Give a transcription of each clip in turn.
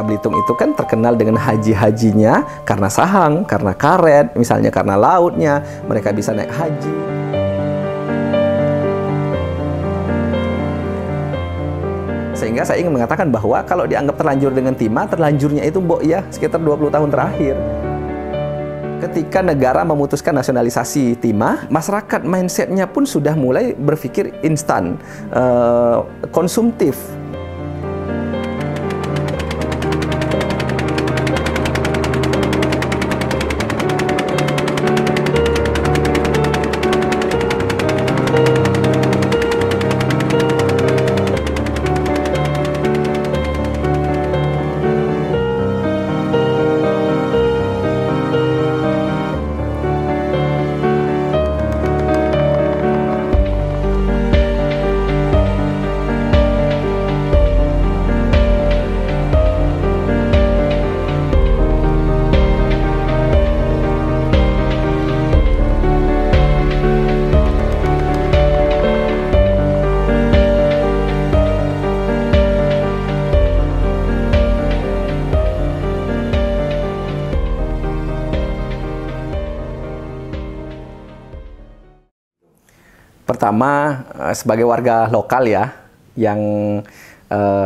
Belitung itu kan terkenal dengan haji-hajinya karena sahang, karena karet, misalnya karena lautnya, mereka bisa naik haji. Sehingga saya ingin mengatakan bahwa kalau dianggap terlanjur dengan timah, terlanjurnya itu mbok ya sekitar 20 tahun terakhir. Ketika negara memutuskan nasionalisasi timah, masyarakat mindsetnya pun sudah mulai berpikir instan, konsumtif. Pertama, sebagai warga lokal ya, yang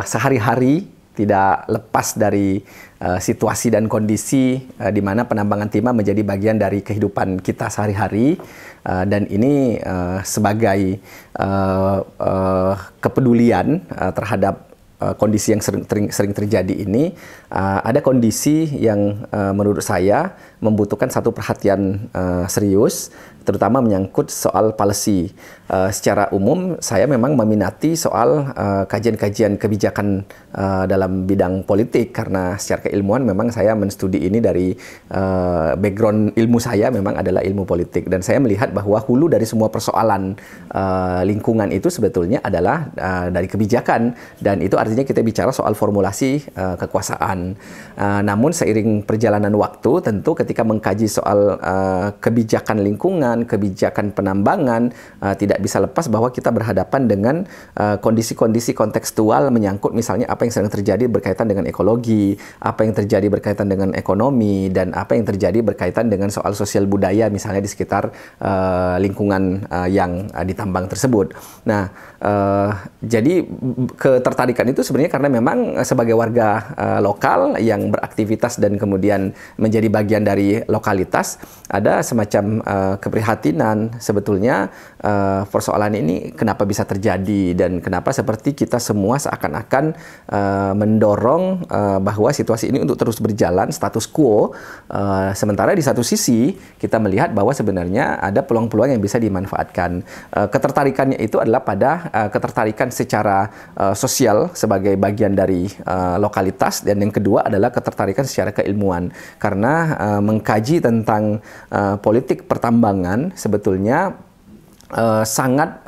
sehari-hari tidak lepas dari situasi dan kondisi di mana penambangan timah menjadi bagian dari kehidupan kita sehari-hari, dan ini sebagai kepedulian terhadap kondisi yang sering terjadi ini, ada kondisi yang menurut saya membutuhkan satu perhatian serius, terutama menyangkut soal policy. Secara umum, saya memang meminati soal kajian-kajian kebijakan dalam bidang politik, karena secara keilmuan memang saya menstudi ini dari background ilmu saya memang adalah ilmu politik, dan saya melihat bahwa hulu dari semua persoalan lingkungan itu sebetulnya adalah dari kebijakan, dan itu artinya kita bicara soal formulasi kekuasaan. Namun seiring perjalanan waktu, tentu ketika mengkaji soal kebijakan lingkungan, kebijakan penambangan, tidak bisa lepas bahwa kita berhadapan dengan kondisi-kondisi kontekstual menyangkut misalnya apa yang sedang terjadi berkaitan dengan ekologi, apa yang terjadi berkaitan dengan ekonomi, dan apa yang terjadi berkaitan dengan soal sosial budaya misalnya di sekitar lingkungan yang ditambang tersebut. Nah, jadi ketertarikan itu sebenarnya karena memang sebagai warga lokal yang beraktivitas dan kemudian menjadi bagian dari lokalitas, ada semacam keprihatinan sebetulnya persoalan ini kenapa bisa terjadi, dan kenapa seperti kita semua seakan-akan mendorong bahwa situasi ini untuk terus berjalan status quo, sementara di satu sisi kita melihat bahwa sebenarnya ada peluang-peluang yang bisa dimanfaatkan. Ketertarikannya itu adalah pada ketertarikan secara sosial sebagai bagian dari lokalitas, dan yang kedua adalah ketertarikan secara keilmuan, karena mengkaji tentang politik pertambangan sebetulnya sangat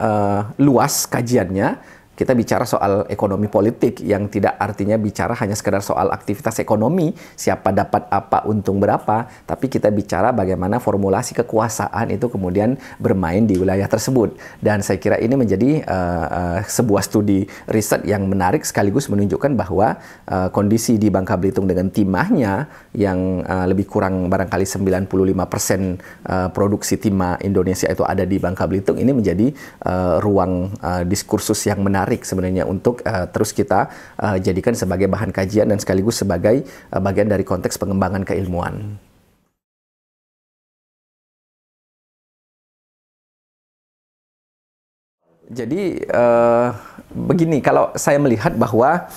luas kajiannya. Kita bicara soal ekonomi politik yang tidak artinya bicara hanya sekedar soal aktivitas ekonomi, siapa dapat apa, untung berapa, tapi kita bicara bagaimana formulasi kekuasaan itu kemudian bermain di wilayah tersebut. Dan saya kira ini menjadi sebuah studi riset yang menarik, sekaligus menunjukkan bahwa kondisi di Bangka Belitung dengan timahnya yang lebih kurang barangkali 95% produksi timah Indonesia itu ada di Bangka Belitung, ini menjadi ruang diskursus yang menarik sebenarnya untuk terus kita jadikan sebagai bahan kajian dan sekaligus sebagai bagian dari konteks pengembangan keilmuan. Jadi begini, kalau saya melihat bahwa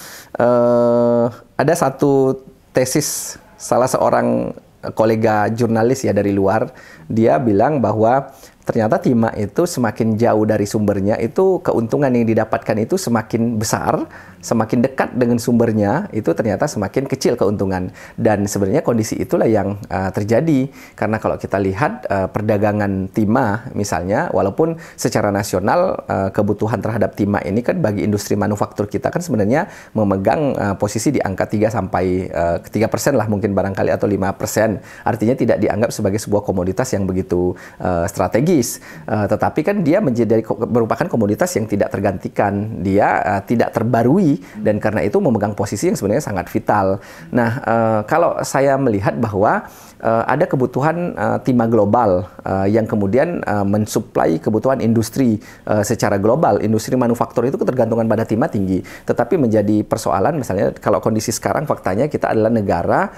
ada satu tesis salah seorang kolega jurnalis ya dari luar, dia bilang bahwa ternyata timah itu semakin jauh dari sumbernya, itu keuntungan yang didapatkan itu semakin besar, semakin dekat dengan sumbernya, itu ternyata semakin kecil keuntungan. Dan sebenarnya kondisi itulah yang terjadi. Karena kalau kita lihat perdagangan timah misalnya, walaupun secara nasional kebutuhan terhadap timah ini kan bagi industri manufaktur kita kan sebenarnya memegang posisi di angka 3% lah mungkin barangkali, atau 5%. Artinya tidak dianggap sebagai sebuah komoditas yang begitu strategis. strategis. Tetapi kan dia merupakan komoditas yang tidak tergantikan, dia tidak terbarui, dan karena itu memegang posisi yang sebenarnya sangat vital. Nah, kalau saya melihat bahwa ada kebutuhan timah global yang kemudian mensuplai kebutuhan industri secara global. Industri manufaktur itu ketergantungan pada timah tinggi. Tetapi menjadi persoalan misalnya kalau kondisi sekarang faktanya kita adalah negara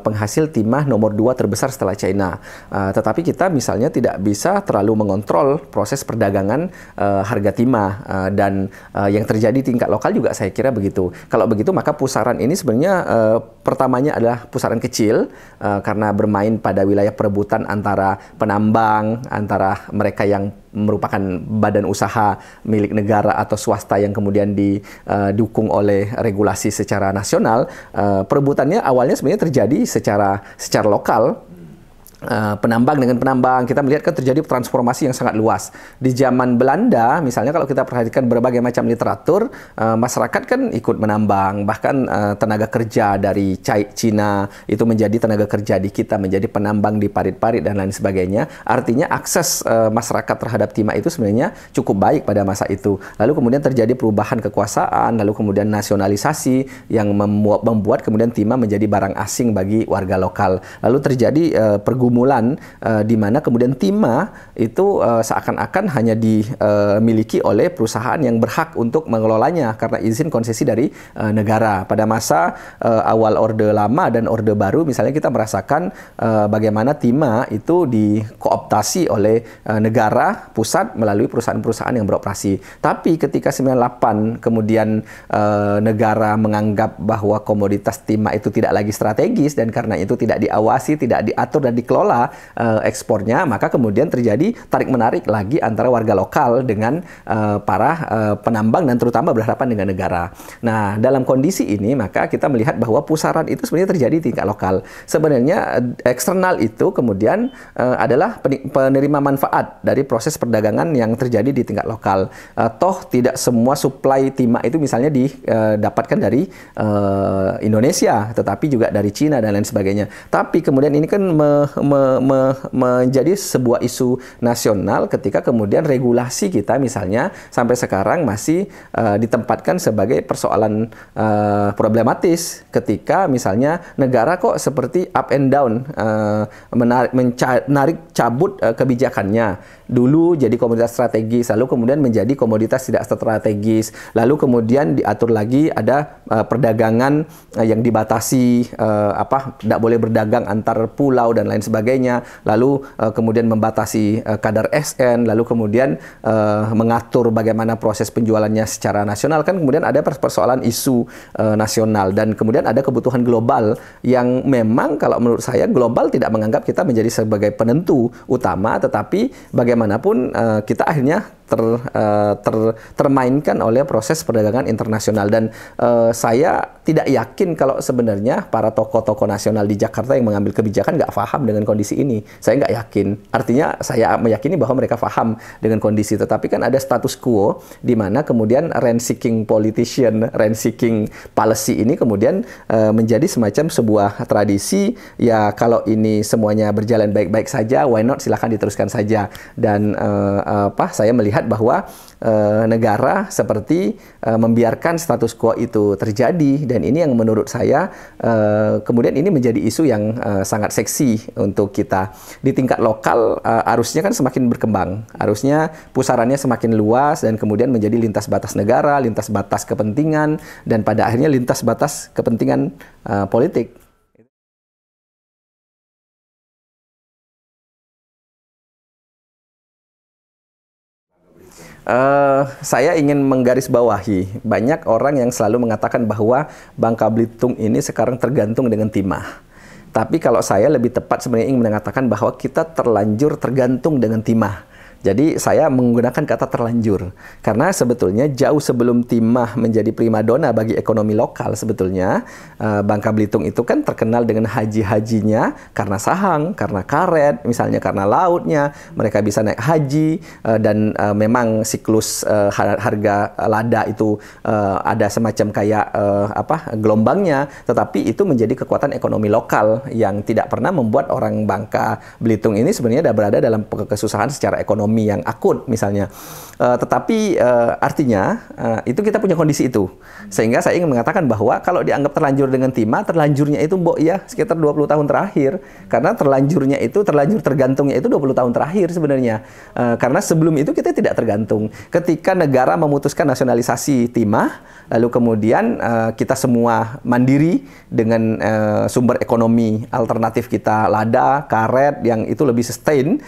penghasil timah nomor 2 terbesar setelah China. Tetapi kita misalnya tidak bisa terlalu mengontrol proses perdagangan harga timah dan yang terjadi tingkat lokal juga saya kira begitu. Kalau begitu maka pusaran ini sebenarnya pertamanya adalah pusaran kecil karena bermain pada wilayah perebutan antara penambang, antara mereka yang merupakan badan usaha milik negara atau swasta yang kemudian didukung oleh regulasi secara nasional. Perebutannya awalnya sebenarnya terjadi secara lokal. Penambang dengan penambang, kita melihat kan terjadi transformasi yang sangat luas. Di zaman Belanda, misalnya kalau kita perhatikan berbagai macam literatur, masyarakat kan ikut menambang, bahkan tenaga kerja dari Cina itu menjadi tenaga kerja di kita, menjadi penambang di parit-parit dan lain sebagainya. Artinya akses masyarakat terhadap timah itu sebenarnya cukup baik pada masa itu. Lalu kemudian terjadi perubahan kekuasaan, lalu kemudian nasionalisasi yang membuat kemudian timah menjadi barang asing bagi warga lokal. Lalu terjadi pergumulan di mana kemudian timah itu seakan-akan hanya dimiliki oleh perusahaan yang berhak untuk mengelolanya karena izin konsesi dari negara. Pada masa awal Orde Lama dan Orde Baru misalnya kita merasakan bagaimana timah itu dikooptasi oleh negara pusat melalui perusahaan-perusahaan yang beroperasi. Tapi ketika 98 kemudian negara menganggap bahwa komoditas timah itu tidak lagi strategis dan karena itu tidak diawasi, tidak diatur dan dikelola ekspornya, maka kemudian terjadi tarik-menarik lagi antara warga lokal dengan para penambang dan terutama berhadapan dengan negara. Nah, dalam kondisi ini maka kita melihat bahwa pusaran itu sebenarnya terjadi di tingkat lokal. Sebenarnya eksternal itu kemudian adalah penerima manfaat dari proses perdagangan yang terjadi di tingkat lokal. Toh tidak semua suplai timah itu misalnya didapatkan dari Indonesia, tetapi juga dari Cina dan lain sebagainya. Tapi kemudian ini kan menjadi sebuah isu nasional ketika kemudian regulasi kita misalnya sampai sekarang masih ditempatkan sebagai persoalan problematis ketika misalnya negara kok seperti up and down menarik cabut kebijakannya. Dulu jadi komoditas strategis, lalu kemudian menjadi komoditas tidak strategis, lalu kemudian diatur lagi ada perdagangan yang dibatasi, tidak boleh berdagang antar pulau dan lain sebagainya, lalu kemudian membatasi kadar SN, lalu kemudian mengatur bagaimana proses penjualannya secara nasional. Kan kemudian ada persoalan isu nasional dan kemudian ada kebutuhan global yang memang kalau menurut saya global tidak menganggap kita menjadi sebagai penentu utama, tetapi bagaimanapun kita akhirnya termainkan oleh proses perdagangan internasional dan saya tidak yakin kalau sebenarnya para tokoh-tokoh nasional di Jakarta yang mengambil kebijakan nggak paham dengan kondisi ini. Saya nggak yakin. Artinya saya meyakini bahwa mereka paham dengan kondisi, tetapi kan ada status quo di mana kemudian rent-seeking politician, rent-seeking policy ini kemudian menjadi semacam sebuah tradisi. Ya kalau ini semuanya berjalan baik-baik saja, why not, silahkan diteruskan saja. Dan saya melihat bahwa negara seperti membiarkan status quo itu terjadi dan ini yang menurut saya kemudian ini menjadi isu yang sangat seksi untuk kita. Di tingkat lokal arusnya kan semakin berkembang, arusnya pusarannya semakin luas dan kemudian menjadi lintas batas negara, lintas batas kepentingan dan pada akhirnya lintas batas kepentingan politik. Saya ingin menggarisbawahi, banyak orang yang selalu mengatakan bahwa Bangka Belitung ini sekarang tergantung dengan timah. Tapi kalau saya lebih tepat sebenarnya ingin mengatakan bahwa kita terlanjur tergantung dengan timah. Jadi saya menggunakan kata terlanjur karena sebetulnya jauh sebelum timah menjadi primadona bagi ekonomi lokal, sebetulnya Bangka Belitung itu kan terkenal dengan haji-hajinya karena sahang, karena karet, misalnya karena lautnya, mereka bisa naik haji dan memang siklus harga lada itu ada semacam kayak gelombangnya, tetapi itu menjadi kekuatan ekonomi lokal yang tidak pernah membuat orang Bangka Belitung ini sebenarnya sudah berada dalam kesusahan secara ekonomi yang akut misalnya. Tetapi artinya itu kita punya kondisi itu. Sehingga saya ingin mengatakan bahwa kalau dianggap terlanjur dengan timah, terlanjurnya itu mbok ya sekitar 20 tahun terakhir. Karena terlanjurnya itu, terlanjur tergantungnya itu 20 tahun terakhir sebenarnya. Karena sebelum itu kita tidak tergantung. Ketika negara memutuskan nasionalisasi timah, lalu kemudian kita semua mandiri dengan sumber ekonomi alternatif kita lada, karet yang itu lebih sustain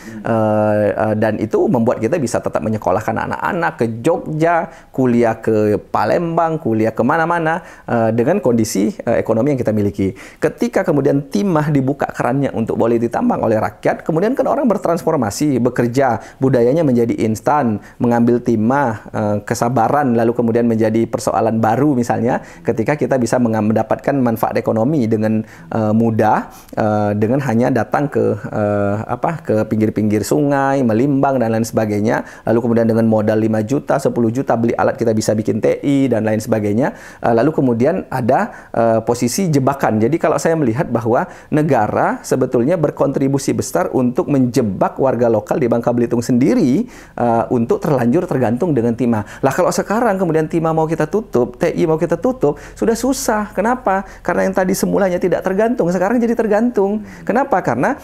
dan itu membuat kita bisa tetap menyekolahkan anak-anak ke Jogja, kuliah ke Palembang, kuliah kemana-mana dengan kondisi ekonomi yang kita miliki. Ketika kemudian timah dibuka kerannya untuk boleh ditambang oleh rakyat, kemudian kan orang bertransformasi, bekerja, budayanya menjadi instan, mengambil timah, kesabaran, lalu kemudian menjadi persoalan baru misalnya ketika kita bisa mendapatkan manfaat ekonomi dengan mudah dengan hanya datang ke pinggir-pinggir sungai, melimbang dan lain sebagainya, lalu kemudian dengan modal 5 juta, 10 juta beli alat kita bisa bikin TI dan lain sebagainya. Lalu kemudian ada posisi jebakan. Jadi kalau saya melihat bahwa negara sebetulnya berkontribusi besar untuk menjebak warga lokal di Bangka Belitung sendiri untuk terlanjur tergantung dengan timah. Lah kalau sekarang kemudian timah mau kita tutup, TI mau kita tutup, sudah susah. Kenapa? Karena yang tadi semulanya tidak tergantung, sekarang jadi tergantung. Kenapa? Karena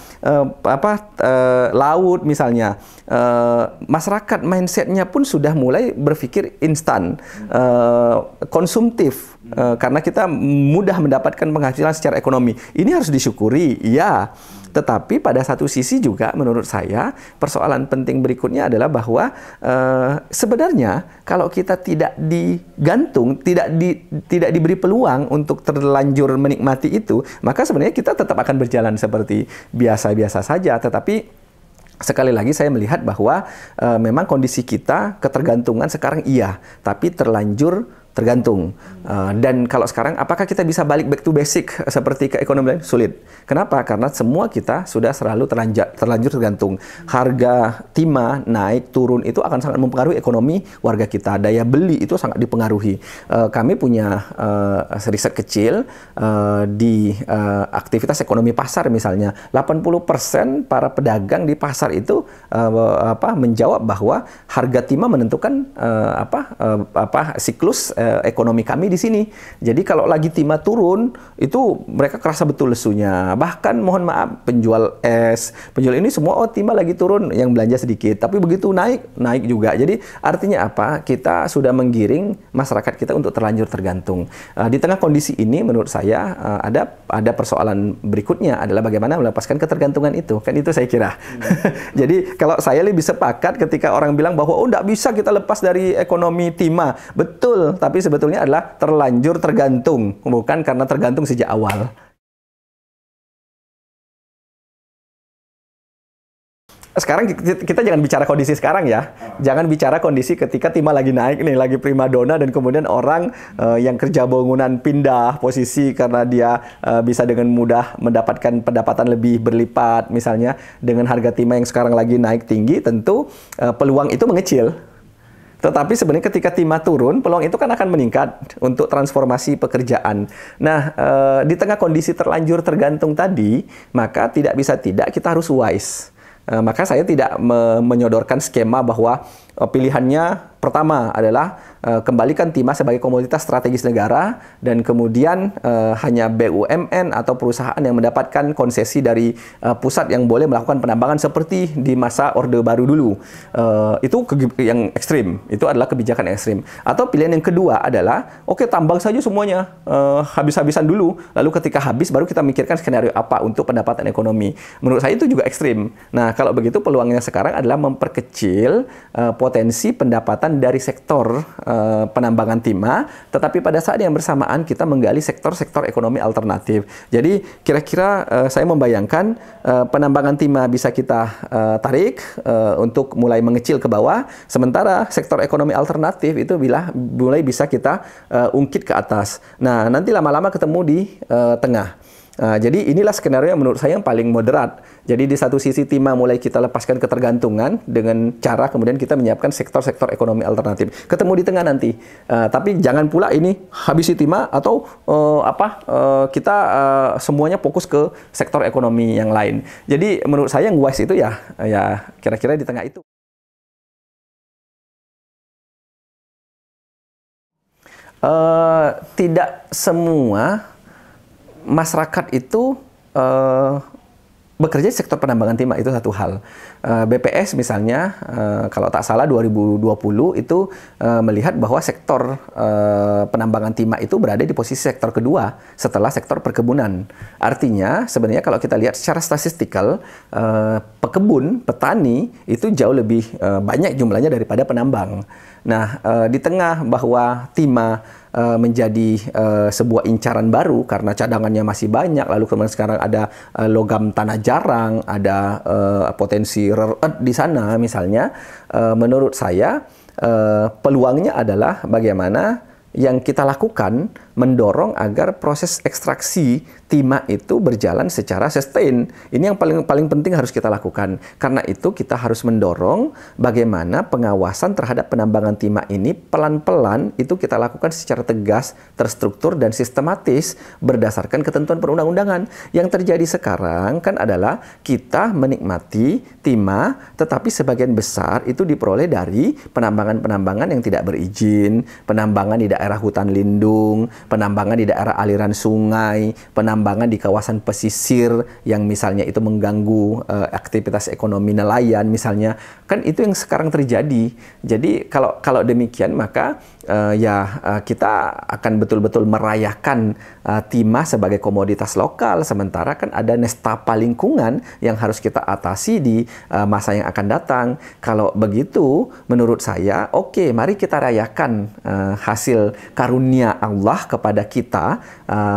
laut misalnya, masyarakat mindsetnya pun sudah mulai berpikir instan, konsumtif, karena kita mudah mendapatkan penghasilan secara ekonomi. Ini harus disyukuri, ya. Tetapi pada satu sisi juga menurut saya persoalan penting berikutnya adalah bahwa sebenarnya kalau kita tidak digantung, tidak diberi peluang untuk terlanjur menikmati itu, maka sebenarnya kita tetap akan berjalan seperti biasa-biasa saja. Tetapi sekali lagi saya melihat bahwa memang kondisi kita ketergantungan sekarang iya, tapi terlanjur tergantung. Dan kalau sekarang, apakah kita bisa balik back to basic seperti ke ekonomi lain? Sulit. Kenapa? Karena semua kita sudah selalu terlanjur tergantung. Harga timah naik, turun itu akan sangat mempengaruhi ekonomi warga kita. Daya beli itu sangat dipengaruhi. Kami punya riset kecil di aktivitas ekonomi pasar misalnya. 80% para pedagang di pasar itu menjawab bahwa harga timah menentukan siklus ekonomi kami di sini. Jadi kalau lagi timah turun, itu mereka kerasa betul lesunya. Bahkan mohon maaf, penjual es, penjual ini semua, oh timah lagi turun, yang belanja sedikit. Tapi begitu naik juga. Jadi artinya apa? Kita sudah menggiring masyarakat kita untuk terlanjur tergantung. Di tengah kondisi ini, menurut saya ada persoalan berikutnya adalah bagaimana melepaskan ketergantungan itu. Kan itu saya kira. Jadi kalau saya lebih sepakat ketika orang bilang bahwa oh tidak bisa kita lepas dari ekonomi timah. Betul, tapi sebetulnya adalah terlanjur tergantung, bukan karena tergantung sejak awal. Sekarang kita jangan bicara kondisi sekarang ya. Jangan bicara kondisi ketika timah lagi naik nih, lagi primadona dan kemudian orang yang kerja bangunan pindah posisi karena dia bisa dengan mudah mendapatkan pendapatan lebih berlipat misalnya dengan harga timah yang sekarang lagi naik tinggi, tentu peluang itu mengecil. Tetapi sebenarnya ketika timah turun, peluang itu kan akan meningkat untuk transformasi pekerjaan. Nah, di tengah kondisi terlanjur tergantung tadi, maka tidak bisa tidak kita harus wise. Maka saya tidak menyodorkan skema bahwa pilihannya pertama adalah kembalikan timah sebagai komoditas strategis negara dan kemudian hanya BUMN atau perusahaan yang mendapatkan konsesi dari pusat yang boleh melakukan penambangan seperti di masa Orde Baru dulu. Itu yang ekstrim, itu adalah kebijakan ekstrim. Atau pilihan yang kedua adalah oke, tambang saja semuanya habis-habisan dulu, lalu ketika habis baru kita mikirkan skenario apa untuk pendapatan ekonomi. Menurut saya itu juga ekstrim. Nah, kalau begitu peluangnya sekarang adalah memperkecil potensi pendapatan penjualan dari sektor penambangan timah, tetapi pada saat yang bersamaan kita menggali sektor-sektor ekonomi alternatif. Jadi kira-kira saya membayangkan penambangan timah bisa kita tarik untuk mulai mengecil ke bawah, sementara sektor ekonomi alternatif itu mulai bisa kita ungkit ke atas. Nah, nanti lama-lama ketemu di tengah. Jadi inilah skenario yang menurut saya yang paling moderat. Jadi di satu sisi timah mulai kita lepaskan ketergantungan dengan cara kemudian kita menyiapkan sektor-sektor ekonomi alternatif. Ketemu di tengah nanti. Tapi jangan pula ini habisi timah atau kita semuanya fokus ke sektor ekonomi yang lain. Jadi menurut saya yang wise itu ya kira-kira di tengah itu. Tidak semua masyarakat itu bekerja di sektor penambangan timah, itu satu hal. BPS misalnya, kalau tak salah 2020 itu melihat bahwa sektor penambangan timah itu berada di posisi sektor kedua setelah sektor perkebunan. Artinya sebenarnya kalau kita lihat secara statistikal, petani itu jauh lebih banyak jumlahnya daripada penambang. Nah, di tengah bahwa timah menjadi sebuah incaran baru karena cadangannya masih banyak, lalu kemudian sekarang ada logam tanah jarang, ada potensi rare earth di sana misalnya, menurut saya peluangnya adalah bagaimana yang kita lakukan mendorong agar proses ekstraksi timah itu berjalan secara sustain. Ini yang paling penting harus kita lakukan. Karena itu kita harus mendorong bagaimana pengawasan terhadap penambangan timah ini pelan-pelan itu kita lakukan secara tegas, terstruktur dan sistematis berdasarkan ketentuan perundang-undangan. Yang terjadi sekarang kan adalah kita menikmati timah tetapi sebagian besar itu diperoleh dari penambangan-penambangan yang tidak berizin, penambangan di daerah hutan lindung, penambangan di daerah aliran sungai, penambangan di kawasan pesisir yang misalnya itu mengganggu aktivitas ekonomi nelayan misalnya. Kan itu yang sekarang terjadi. Jadi kalau demikian maka kita akan betul-betul merayakan timah sebagai komoditas lokal, sementara kan ada nestapa lingkungan yang harus kita atasi di masa yang akan datang. Kalau begitu menurut saya oke, mari kita rayakan hasil karunia Allah kepada kita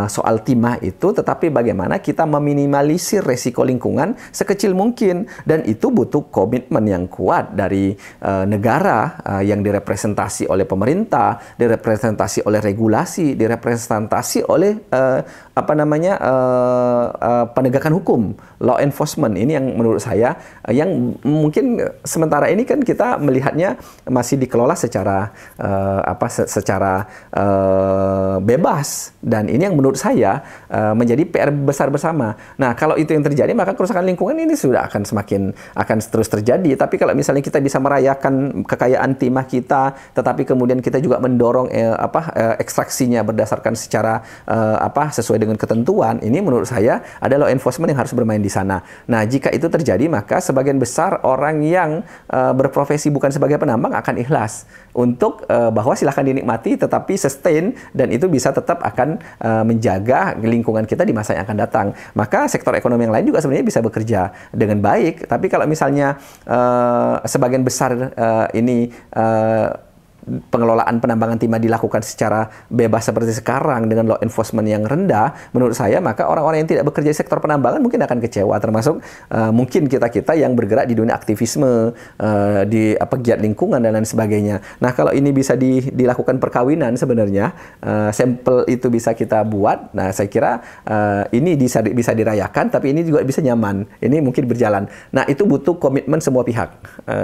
soal timah itu, tetapi bagaimana kita meminimalisir resiko lingkungan sekecil mungkin, dan itu butuh komitmen yang kuat dari negara yang direpresentasi oleh pemerintah, direpresentasi oleh regulasi, direpresentasi oleh penegakan hukum, law enforcement. Ini yang menurut saya yang mungkin sementara ini kan kita melihatnya masih dikelola secara bebas, dan ini yang menurut saya menjadi PR besar bersama. Nah, kalau itu yang terjadi maka kerusakan lingkungan ini sudah akan terus terjadi. Tapi kalau misalnya kita bisa merayakan kekayaan timah kita, tetapi kemudian kita juga mendorong ekstraksinya berdasarkan secara sesuai dengan ketentuan, ini menurut saya ada law enforcement yang harus bermain di sana. Nah, jika itu terjadi maka sebagian besar orang yang berprofesi bukan sebagai penambang akan ikhlas untuk bahwa silahkan dinikmati tetapi sustain, dan itu bisa tetap akan menjaga lingkungan kita di masa yang akan datang. Maka sektor ekonomi yang lain juga sebenarnya bisa bekerja dengan baik. Tapi kalau misalnya sebagian besar ini pengelolaan penambangan timah dilakukan secara bebas seperti sekarang dengan law enforcement yang rendah, menurut saya maka orang-orang yang tidak bekerja di sektor penambangan mungkin akan kecewa, termasuk mungkin kita-kita yang bergerak di dunia aktivisme, di pegiat lingkungan dan lain sebagainya. Nah, kalau ini bisa dilakukan perkawinan sebenarnya, sampel itu bisa kita buat. Nah, saya kira ini bisa dirayakan, tapi ini juga bisa nyaman. Ini mungkin berjalan. Nah, itu butuh komitmen semua pihak,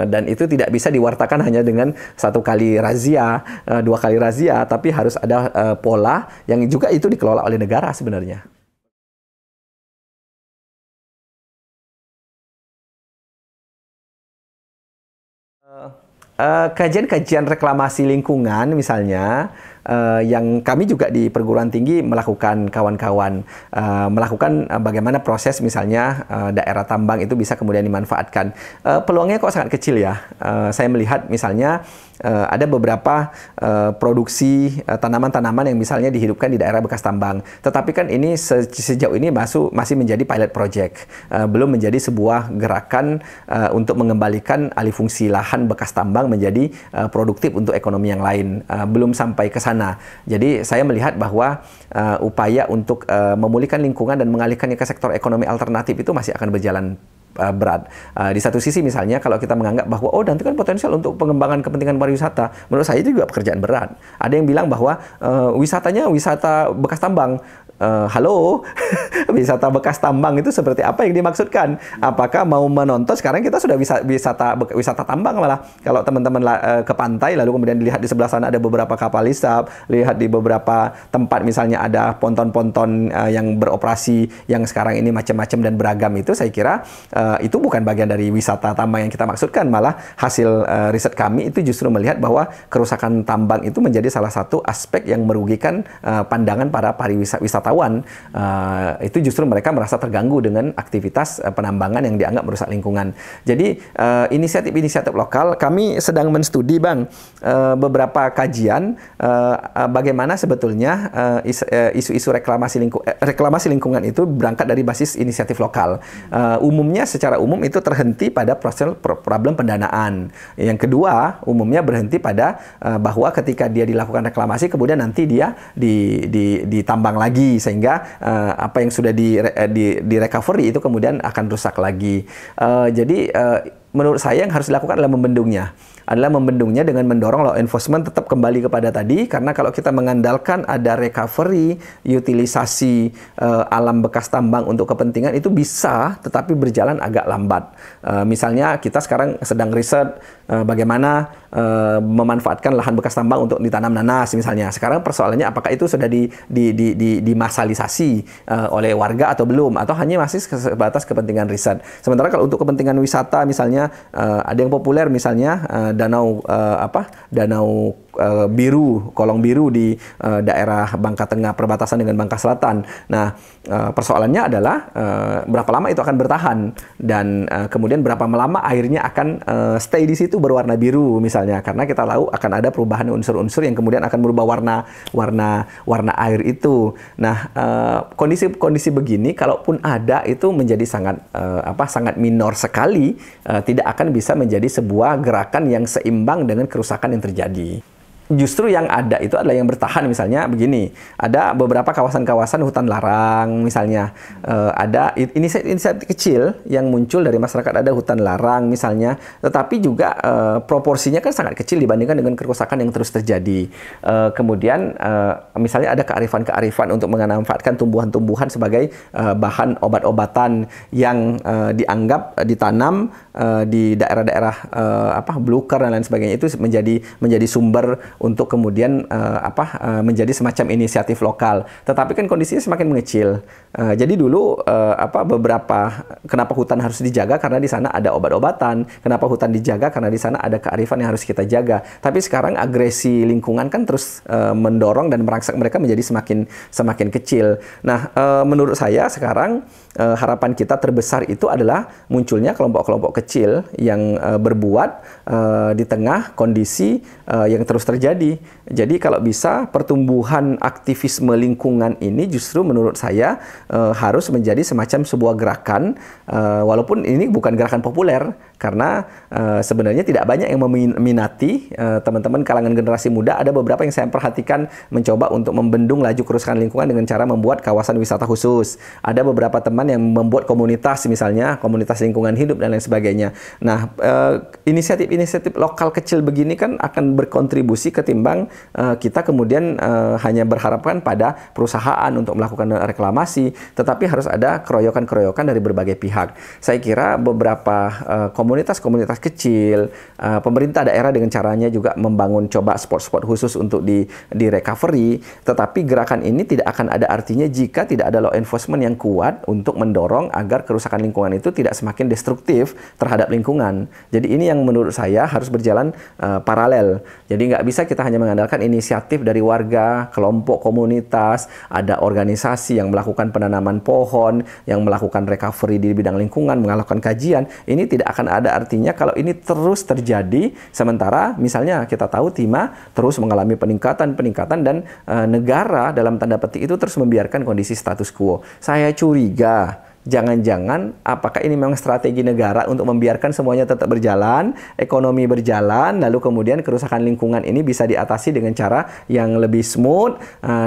dan itu tidak bisa diwartakan hanya dengan satu kali razia, 2 kali razia, tapi harus ada pola yang juga itu dikelola oleh negara sebenarnya. Kajian-kajian reklamasi lingkungan misalnya, yang kami juga di perguruan tinggi melakukan kawan-kawan melakukan bagaimana proses misalnya daerah tambang itu bisa kemudian dimanfaatkan. Peluangnya kok sangat kecil ya. Saya melihat misalnya ada beberapa produksi tanaman-tanaman yang misalnya dihidupkan di daerah bekas tambang. Tetapi kan ini sejauh ini masih menjadi pilot project, belum menjadi sebuah gerakan untuk mengembalikan alih fungsi lahan bekas tambang menjadi produktif untuk ekonomi yang lain. Belum sampai ke sana. Jadi saya melihat bahwa upaya untuk memulihkan lingkungan dan mengalihkannya ke sektor ekonomi alternatif itu masih akan berjalan berat. Di satu sisi misalnya kalau kita menganggap bahwa nanti kan potensial untuk pengembangan kepentingan pariwisata, menurut saya itu juga pekerjaan berat. Ada yang bilang bahwa wisatanya wisata bekas tambang. Halo, wisata bekas tambang itu seperti apa yang dimaksudkan? Apakah mau menonton? Sekarang kita sudah bisa wisata tambang malah. Kalau teman-teman ke pantai lalu kemudian dilihat di sebelah sana ada beberapa kapal hisap, lihat di beberapa tempat misalnya ada ponton-ponton yang beroperasi yang sekarang ini macam-macam dan beragam, itu saya kira itu bukan bagian dari wisata tambang yang kita maksudkan. Malah hasil riset kami itu justru melihat bahwa kerusakan tambang itu menjadi salah satu aspek yang merugikan pandangan para wisatawan. Itu justru mereka merasa terganggu dengan aktivitas penambangan yang dianggap merusak lingkungan. Jadi inisiatif-inisiatif lokal, kami sedang menstudi Bang beberapa kajian bagaimana sebetulnya isu-isu reklamasi lingkungan itu berangkat dari basis inisiatif lokal. Umumnya secara umum itu terhenti pada proses problem pendanaan. Yang kedua, umumnya berhenti pada bahwa ketika dia dilakukan reklamasi kemudian nanti dia ditambang lagi sehingga apa yang sudah di recovery itu kemudian akan rusak lagi. Jadi menurut saya yang harus dilakukan adalah membendungnya dengan mendorong law enforcement tetap kembali kepada tadi, karena kalau kita mengandalkan ada recovery, utilisasi alam bekas tambang untuk kepentingan itu bisa, tetapi berjalan agak lambat. Misalnya kita sekarang sedang riset bagaimana memanfaatkan lahan bekas tambang untuk ditanam nanas misalnya. Sekarang persoalannya apakah itu sudah dimasalisasi oleh warga atau belum, atau hanya masih sebatas kepentingan riset. Sementara kalau untuk kepentingan wisata misalnya ada yang populer misalnya danau biru, kolong biru di daerah Bangka Tengah perbatasan dengan Bangka Selatan. Nah, persoalannya adalah berapa lama itu akan bertahan dan kemudian berapa lama airnya akan stay di situ berwarna biru misalnya, karena kita tahu akan ada perubahan unsur-unsur yang kemudian akan merubah warna air itu. Nah, kondisi begini kalaupun ada itu menjadi sangat minor sekali, tidak akan bisa menjadi sebuah gerakan yang seimbang dengan kerusakan yang terjadi. Justru yang ada itu adalah yang bertahan. Misalnya begini, ada beberapa kawasan-kawasan hutan larang misalnya, ada inisiatif kecil yang muncul dari masyarakat, ada hutan larang misalnya, tetapi juga proporsinya kan sangat kecil dibandingkan dengan kerusakan yang terus terjadi. Kemudian misalnya ada kearifan-kearifan untuk memanfaatkan tumbuhan-tumbuhan sebagai bahan obat-obatan yang dianggap ditanam di daerah-daerah belukar dan lain sebagainya, itu menjadi sumber untuk kemudian menjadi semacam inisiatif lokal. Tetapi kan kondisinya semakin mengecil. Jadi dulu kenapa hutan harus dijaga, karena di sana ada obat-obatan. Kenapa hutan dijaga, karena di sana ada kearifan yang harus kita jaga. Tapi sekarang agresi lingkungan kan terus mendorong dan merangsak mereka menjadi semakin kecil. Nah, menurut saya sekarang harapan kita terbesar itu adalah munculnya kelompok-kelompok kecil yang berbuat di tengah kondisi yang terus terjadi. Jadi kalau bisa pertumbuhan aktivisme lingkungan ini justru menurut saya harus menjadi semacam sebuah gerakan, walaupun ini bukan gerakan populer, karena sebenarnya tidak banyak yang meminati teman-teman kalangan generasi muda. Ada beberapa yang saya perhatikan mencoba untuk membendung laju kerusakan lingkungan dengan cara membuat kawasan wisata khusus. Ada beberapa teman yang membuat komunitas, misalnya komunitas lingkungan hidup dan lain sebagainya. Nah, inisiatif-inisiatif lokal kecil begini kan akan berkontribusi ketimbang kita kemudian hanya berharapkan pada perusahaan untuk melakukan reklamasi, tetapi harus ada keroyokan-keroyokan dari berbagai pihak. Saya kira beberapa komunitas-komunitas kecil, pemerintah daerah dengan caranya juga membangun coba spot-spot khusus untuk di recovery. Tetapi gerakan ini tidak akan ada artinya jika tidak ada law enforcement yang kuat untuk mendorong agar kerusakan lingkungan itu tidak semakin destruktif terhadap lingkungan. Jadi ini yang menurut saya harus berjalan paralel. Jadi nggak bisa kita hanya mengandalkan inisiatif dari warga, kelompok komunitas, ada organisasi yang melakukan penanaman pohon, yang melakukan recovery di bidang lingkungan, melakukan kajian. Ini tidak akan ada artinya kalau ini terus terjadi, sementara misalnya kita tahu timah terus mengalami peningkatan dan negara dalam tanda petik itu terus membiarkan kondisi status quo. Saya curiga jangan-jangan apakah ini memang strategi negara untuk membiarkan semuanya tetap berjalan, ekonomi berjalan, lalu kemudian kerusakan lingkungan ini bisa diatasi dengan cara yang lebih smooth,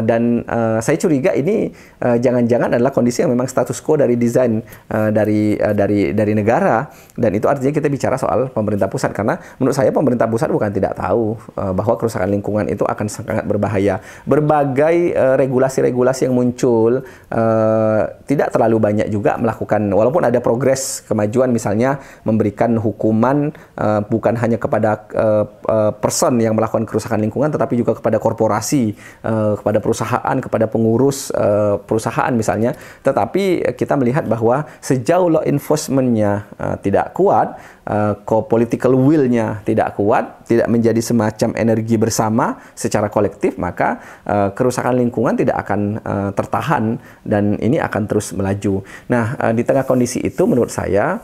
dan saya curiga ini jangan-jangan adalah kondisi yang memang status quo dari desain dari negara, dan itu artinya kita bicara soal pemerintah pusat, karena menurut saya pemerintah pusat bukan tidak tahu bahwa kerusakan lingkungan itu akan sangat berbahaya. Berbagai regulasi-regulasi yang muncul tidak terlalu banyak juga melakukan, walaupun ada progres kemajuan, misalnya memberikan hukuman bukan hanya kepada person yang melakukan kerusakan lingkungan, tetapi juga kepada korporasi, kepada perusahaan, kepada pengurus perusahaan misalnya. Tetapi kita melihat bahwa sejauh law enforcement-nya tidak kuat, political will-nya tidak kuat, tidak menjadi semacam energi bersama secara kolektif, maka kerusakan lingkungan tidak akan tertahan dan ini akan terus melaju. Nah, di tengah kondisi itu menurut saya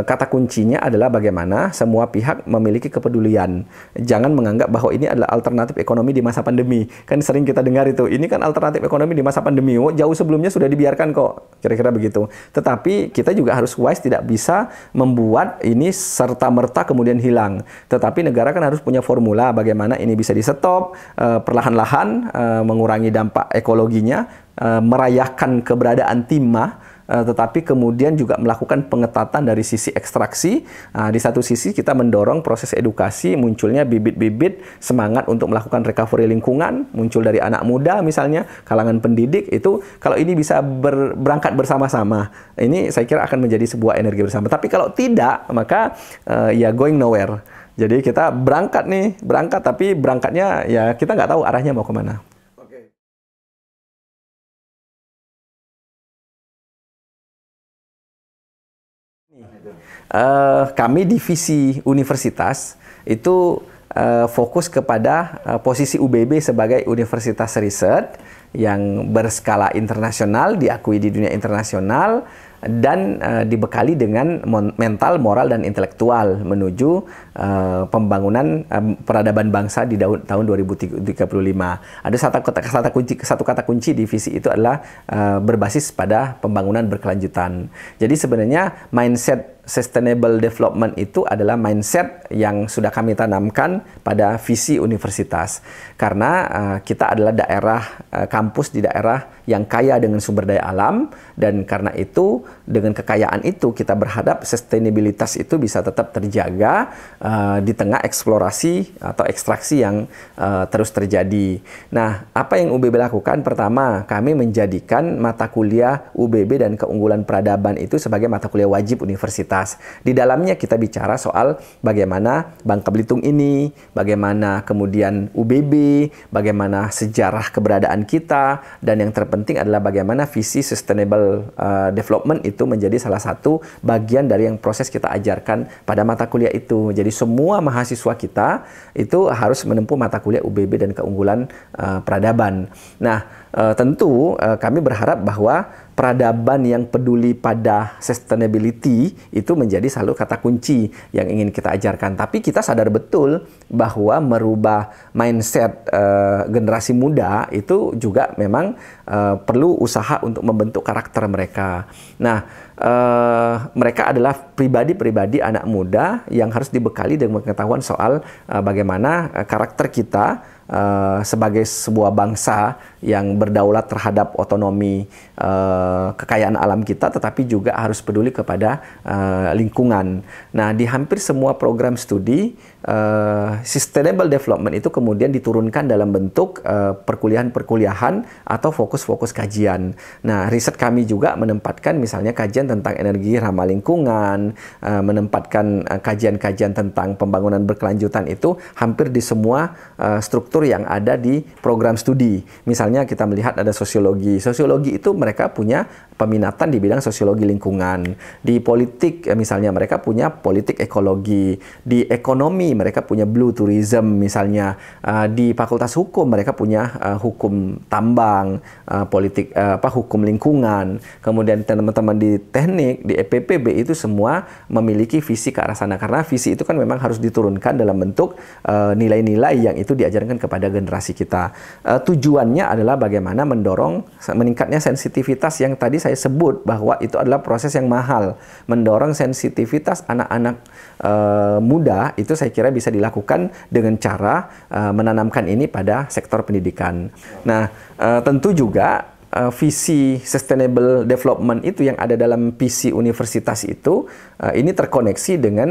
kata kuncinya adalah bagaimana semua pihak memiliki kepedulian. Jangan menganggap bahwa ini adalah alternatif ekonomi di masa pandemi. Kan sering kita dengar itu, ini kan alternatif ekonomi di masa pandemi. Oh, jauh sebelumnya sudah dibiarkan kok, kira-kira begitu. Tetapi kita juga harus wise, tidak bisa membuat ini serta-merta kemudian hilang. Tetapi negara kan harus punya formula bagaimana ini bisa di-stop, perlahan-lahan mengurangi dampak ekologinya, merayakan keberadaan timah, tetapi kemudian juga melakukan pengetatan dari sisi ekstraksi. Di satu sisi kita mendorong proses edukasi, munculnya bibit-bibit semangat untuk melakukan recovery lingkungan, muncul dari anak muda misalnya, kalangan pendidik. Itu kalau ini bisa berangkat bersama-sama, ini saya kira akan menjadi sebuah energi bersama. Tapi kalau tidak, maka ya going nowhere. Jadi kita berangkat tapi berangkatnya ya kita nggak tahu arahnya mau kemana. Kami divisi universitas itu fokus kepada posisi UBB sebagai universitas riset yang berskala internasional, diakui di dunia internasional, dan dibekali dengan mental, moral, dan intelektual menuju pembangunan peradaban bangsa di tahun 2035. Ada satu kata kunci divisi itu adalah berbasis pada pembangunan berkelanjutan. Jadi sebenarnya mindset sustainable development itu adalah mindset yang sudah kami tanamkan pada visi universitas. Karena kita adalah daerah, kampus di daerah yang kaya dengan sumber daya alam, dan karena itu dengan kekayaan itu kita berharap sustainabilitas itu bisa tetap terjaga di tengah eksplorasi atau ekstraksi yang terus terjadi. Nah, apa yang UBB lakukan? Pertama, kami menjadikan mata kuliah UBB dan keunggulan peradaban itu sebagai mata kuliah wajib universitas. Di dalamnya kita bicara soal bagaimana Bangka Belitung ini, bagaimana kemudian UBB, bagaimana sejarah keberadaan kita, dan yang terpenting adalah bagaimana visi sustainable development itu menjadi salah satu bagian dari yang proses kita ajarkan pada mata kuliah itu. Jadi semua mahasiswa kita itu harus menempuh mata kuliah UBB dan keunggulan peradaban. Nah, tentu kami berharap bahwa peradaban yang peduli pada sustainability itu menjadi selalu kata kunci yang ingin kita ajarkan. Tapi kita sadar betul bahwa merubah mindset generasi muda itu juga memang perlu usaha untuk membentuk karakter mereka. Nah, mereka adalah pribadi-pribadi anak muda yang harus dibekali dengan pengetahuan soal bagaimana karakter kita sebagai sebuah bangsa yang berdaulat terhadap otonomi kekayaan alam kita, tetapi juga harus peduli kepada lingkungan. Nah, di hampir semua program studi, sustainable development itu kemudian diturunkan dalam bentuk perkuliahan-perkuliahan atau fokus-fokus kajian. Nah, riset kami juga menempatkan misalnya kajian tentang energi ramah lingkungan, menempatkan kajian-kajian tentang pembangunan berkelanjutan itu hampir di semua struktur yang ada di program studi. Misalnya kita melihat ada sosiologi. Sosiologi itu mereka punya peminatan di bidang sosiologi lingkungan. Di politik misalnya mereka punya politik ekologi. Di ekonomi mereka punya blue tourism misalnya. Di fakultas hukum mereka punya hukum tambang, politik hukum lingkungan. Kemudian teman-teman di teknik, di EPPB itu semua memiliki visi ke arah sana, karena visi itu kan memang harus diturunkan dalam bentuk nilai-nilai yang itu diajarkan kepada generasi kita. Tujuannya adalah bagaimana mendorong meningkatnya sensitivitas yang tadi saya sebut bahwa itu adalah proses yang mahal. Mendorong sensitivitas anak-anak muda itu saya kira bisa dilakukan dengan cara menanamkan ini pada sektor pendidikan. Nah, tentu juga visi sustainable development itu yang ada dalam visi universitas itu ini terkoneksi dengan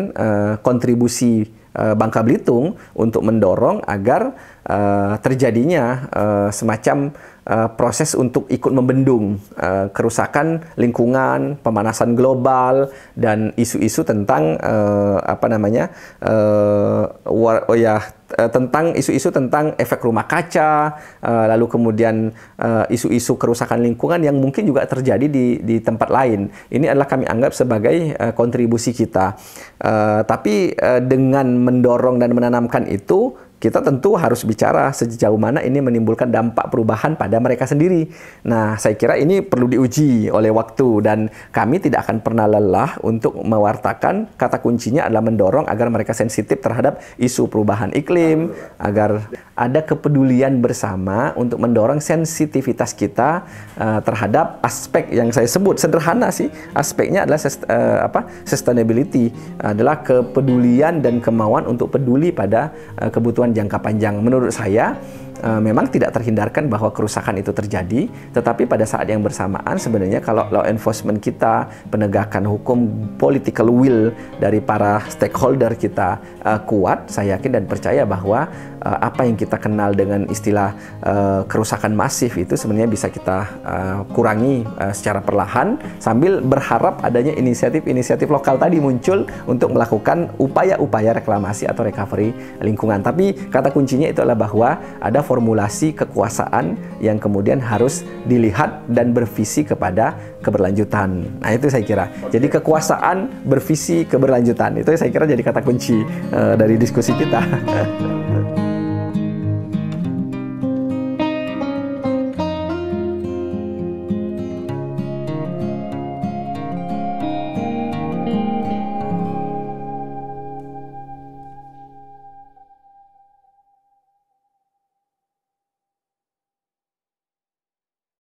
kontribusi Bangka Belitung untuk mendorong agar terjadinya semacam proses untuk ikut membendung kerusakan lingkungan, pemanasan global, dan isu-isu tentang tentang isu-isu tentang efek rumah kaca, lalu kemudian isu-isu kerusakan lingkungan yang mungkin juga terjadi di tempat lain. Ini adalah kami anggap sebagai kontribusi kita. Tapi dengan mendorong dan menanamkan itu, kita tentu harus bicara sejauh mana ini menimbulkan dampak perubahan pada mereka sendiri. Nah, saya kira ini perlu diuji oleh waktu, dan kami tidak akan pernah lelah untuk mewartakan kata kuncinya adalah mendorong agar mereka sensitif terhadap isu perubahan iklim, agar ada kepedulian bersama untuk mendorong sensitivitas kita terhadap aspek yang saya sebut sederhana sih, aspeknya adalah sustainability, adalah kepedulian dan kemauan untuk peduli pada kebutuhan jangka panjang. Menurut saya memang tidak terhindarkan bahwa kerusakan itu terjadi, tetapi pada saat yang bersamaan sebenarnya kalau law enforcement kita, penegakan hukum, political will dari para stakeholder kita kuat, saya yakin dan percaya bahwa apa yang kita kenal dengan istilah kerusakan masif itu sebenarnya bisa kita kurangi secara perlahan, sambil berharap adanya inisiatif-inisiatif lokal tadi muncul untuk melakukan upaya-upaya reklamasi atau recovery lingkungan. Tapi kata kuncinya itu adalah bahwa ada formulasi kekuasaan yang kemudian harus dilihat dan bervisi kepada keberlanjutan. Nah, itu saya kira. Jadi kekuasaan bervisi keberlanjutan. Itu saya kira jadi kata kunci dari diskusi kita.